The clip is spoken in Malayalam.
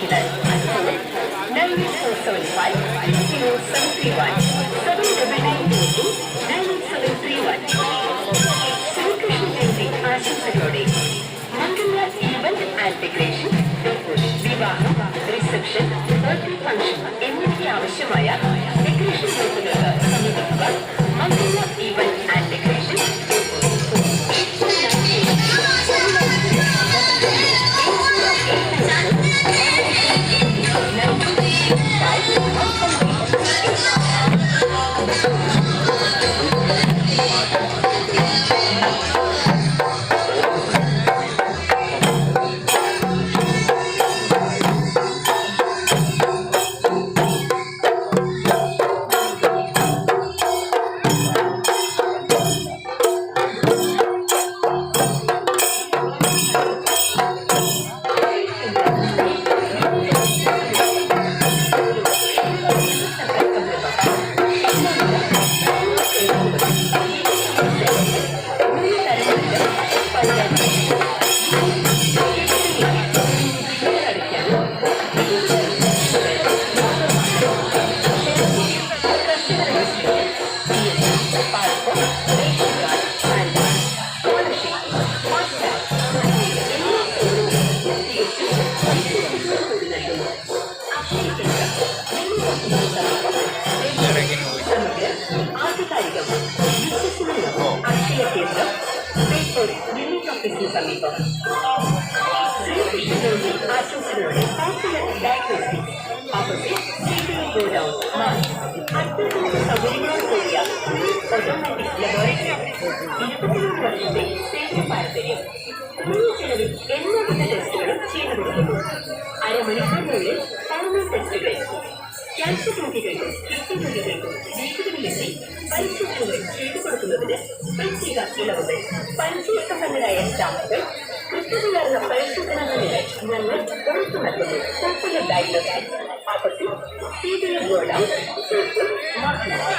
Shri Krishna Jayanti ആശംസകളോടെ മംഗള ഈവന്റ് ആൻഡ് ഡെക്കറേഷൻ, വിവാഹം, റിസപ്ഷൻ, ബർത്ത്ഡേ ഫംഗ്ഷൻ എന്നിവയ്ക്ക് ആവശ്യമായ ഡെക്കറേഷൻ വർക്കുകൾക്ക് സമീപിക്കുക. Mangala event and decoration. സമീപം ശ്രീ കൃഷ്ണ ജയന്തി ആശംസകളോടെ ഡയഗ്നോസ്റ്റിക്സ് ഓപ്പോസിറ്റ് ഗോഡൌൺ അത്യന്തം സൗകര്യങ്ങളോട് കൂടിയ ഓട്ടോമാറ്റിക് ലബോറട്ടറി, 23 വർഷത്തെ സേവന പാരമ്പര്യം, കുറഞ്ഞ ചെലവിൽ എല്ലാവിധ ടെസ്റ്റുകളും ചെയ്തു കൊടുക്കുന്നു. അരമണിക്കൂറിനുള്ളിൽ ഹോർമോൺ ടെസ്റ്റുകൾ, ക്യാൻസർ രോഗികൾക്കും കിഡ്നി രോഗികൾക്കും വീടുകളിലെത്തി പരിശോധനകൾ ചെയ്തു കൊടുക്കുന്നതിന് പ്രത്യേക ഇളവുകൾ, പരിചയസമ്പന്നരായ സ്റ്റാഫുകൾ, കൃത്യതയാർന്ന പരിശോധനകളിലെ ഞങ്ങൾ ഉറപ്പു നൽകുന്നു. Popular diagnostics opposite godown market.